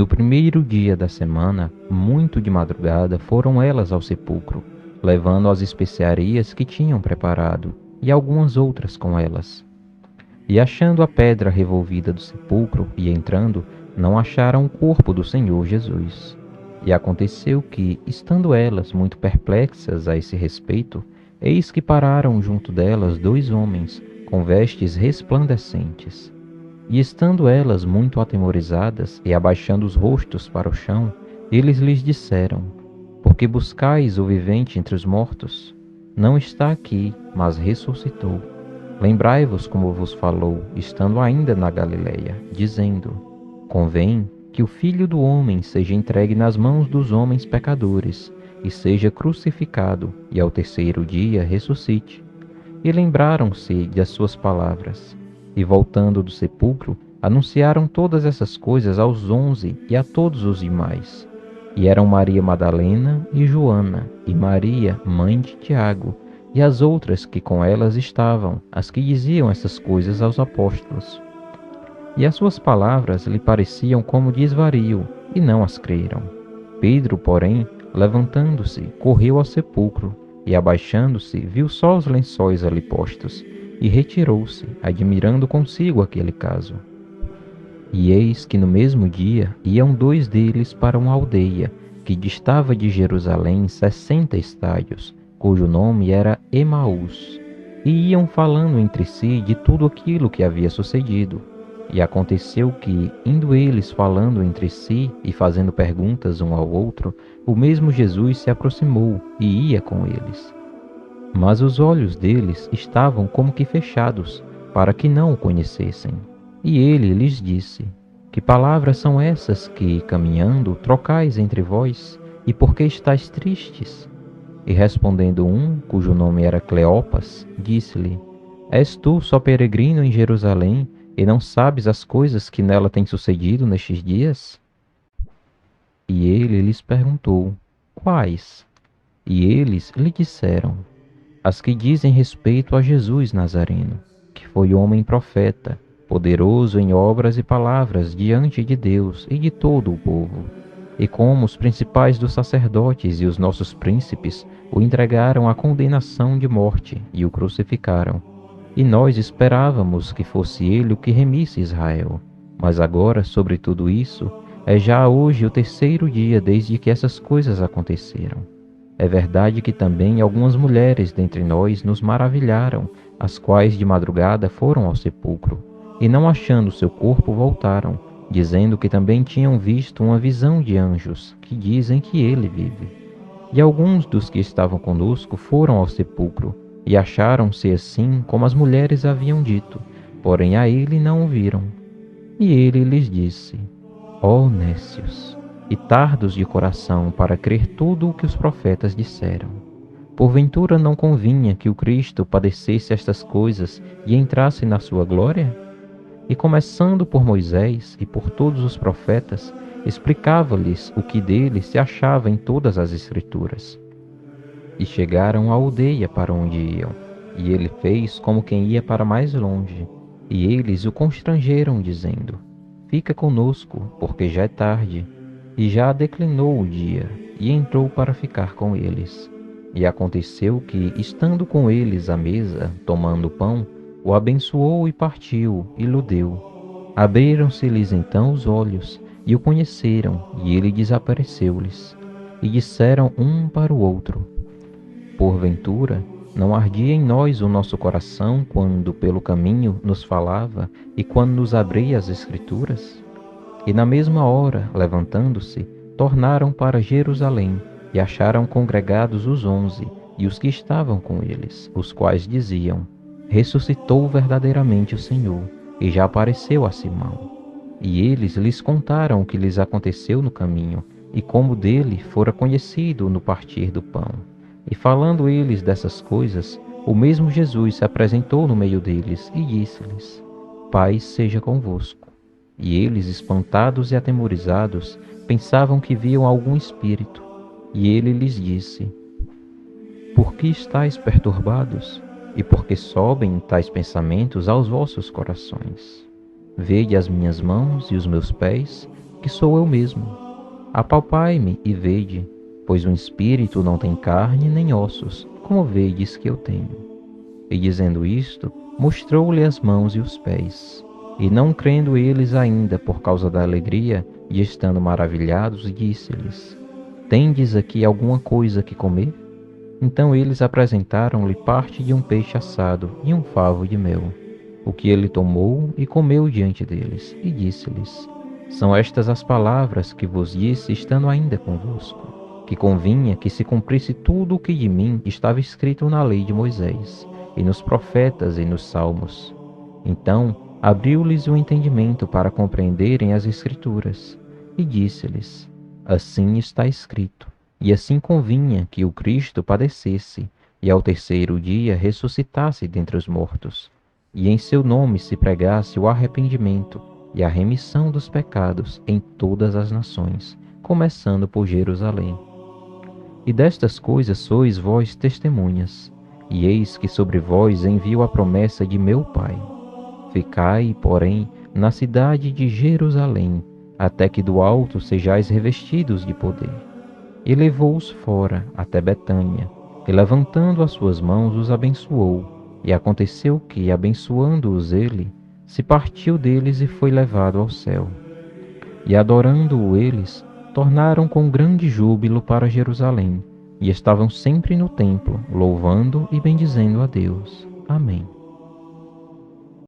no primeiro dia da semana, muito de madrugada, foram elas ao sepulcro, levando as especiarias que tinham preparado, e algumas outras com elas. E achando a pedra revolvida do sepulcro, e entrando, não acharam o corpo do Senhor Jesus. E aconteceu que, estando elas muito perplexas a esse respeito, eis que pararam junto delas 2 homens, com vestes resplandecentes. E estando elas muito atemorizadas e abaixando os rostos para o chão, eles lhes disseram: Por que buscais o vivente entre os mortos? Não está aqui, mas ressuscitou. Lembrai-vos como vos falou, estando ainda na Galileia, dizendo: Convém que o Filho do Homem seja entregue nas mãos dos homens pecadores, e seja crucificado, e ao terceiro dia ressuscite. E lembraram-se das suas palavras, e voltando do sepulcro, anunciaram todas essas coisas aos 11 e a todos os demais. E eram Maria Madalena e Joana, e Maria, mãe de Tiago, e as outras que com elas estavam, as que diziam essas coisas aos apóstolos. E as suas palavras lhe pareciam como desvario, e não as creram. Pedro, porém, levantando-se, correu ao sepulcro, e abaixando-se, viu só os lençóis ali postos, e retirou-se, admirando consigo aquele caso. E eis que no mesmo dia iam 2 deles para uma aldeia, que distava de Jerusalém 60 estádios, cujo nome era Emaús, e iam falando entre si de tudo aquilo que havia sucedido. E aconteceu que, indo eles falando entre si e fazendo perguntas um ao outro, o mesmo Jesus se aproximou e ia com eles. Mas os olhos deles estavam como que fechados, para que não o conhecessem. E ele lhes disse: Que palavras são essas que, caminhando, trocais entre vós? E por que estáis tristes? E respondendo um, cujo nome era Cleopas, disse-lhe: És tu só peregrino em Jerusalém, e não sabes as coisas que nela têm sucedido nestes dias? E ele lhes perguntou: Quais? E eles lhe disseram: As que dizem respeito a Jesus Nazareno, que foi homem profeta, poderoso em obras e palavras diante de Deus e de todo o povo. E como os principais dos sacerdotes e os nossos príncipes o entregaram à condenação de morte e o crucificaram. E nós esperávamos que fosse ele o que remisse Israel. Mas agora, sobre tudo isso, é já hoje o terceiro dia desde que essas coisas aconteceram. É verdade que também algumas mulheres dentre nós nos maravilharam, as quais de madrugada foram ao sepulcro, e não achando seu corpo voltaram, dizendo que também tinham visto uma visão de anjos, que dizem que ele vive. E alguns dos que estavam conosco foram ao sepulcro, e acharam-se assim como as mulheres haviam dito, porém a ele não o viram. E ele lhes disse: Ó nécios, e tardos de coração para crer tudo o que os profetas disseram. Porventura não convinha que o Cristo padecesse estas coisas e entrasse na sua glória? E começando por Moisés e por todos os profetas, explicava-lhes o que dele se achava em todas as Escrituras. E chegaram à aldeia para onde iam, e ele fez como quem ia para mais longe. E eles o constrangeram, dizendo: Fica conosco, porque já é tarde. E já declinou o dia, e entrou para ficar com eles. E aconteceu que, estando com eles à mesa, tomando o pão, o abençoou e partiu, e lhe deu. Abriram-se-lhes então os olhos, e o conheceram, e ele desapareceu-lhes. E disseram um para o outro: Porventura, não ardia em nós o nosso coração quando pelo caminho nos falava e quando nos abria as Escrituras? E na mesma hora, levantando-se, tornaram para Jerusalém e acharam congregados os 11 e os que estavam com eles, os quais diziam: Ressuscitou verdadeiramente o Senhor e já apareceu a Simão. E eles lhes contaram o que lhes aconteceu no caminho e como dele fora conhecido no partir do pão. E falando eles dessas coisas, o mesmo Jesus se apresentou no meio deles e disse-lhes: Paz seja convosco. E eles, espantados e atemorizados, pensavam que viam algum espírito. E ele lhes disse: Por que estáis perturbados? E por que sobem tais pensamentos aos vossos corações? Vede as minhas mãos e os meus pés, que sou eu mesmo. Apalpai-me e vede, pois um espírito não tem carne nem ossos, como vedes que eu tenho. E dizendo isto, mostrou-lhe as mãos e os pés. E não crendo eles ainda por causa da alegria, e estando maravilhados, disse-lhes: Tendes aqui alguma coisa que comer? Então eles apresentaram-lhe parte de um peixe assado e um favo de mel, o que ele tomou e comeu diante deles, e disse-lhes: São estas as palavras que vos disse estando ainda convosco, que convinha que se cumprisse tudo o que de mim estava escrito na lei de Moisés, e nos profetas e nos salmos. Então abriu-lhes o entendimento para compreenderem as Escrituras, e disse-lhes: Assim está escrito, e assim convinha que o Cristo padecesse, e ao terceiro dia ressuscitasse dentre os mortos, e em seu nome se pregasse o arrependimento e a remissão dos pecados em todas as nações, começando por Jerusalém. E destas coisas sois vós testemunhas, e eis que sobre vós envio a promessa de meu Pai. Ficai, porém, na cidade de Jerusalém, até que do alto sejais revestidos de poder. E levou-os fora até Betânia, e levantando as suas mãos os abençoou. E aconteceu que, abençoando-os ele, se partiu deles e foi levado ao céu. E adorando-o eles, tornaram com grande júbilo para Jerusalém, e estavam sempre no templo, louvando e bendizendo a Deus. Amém.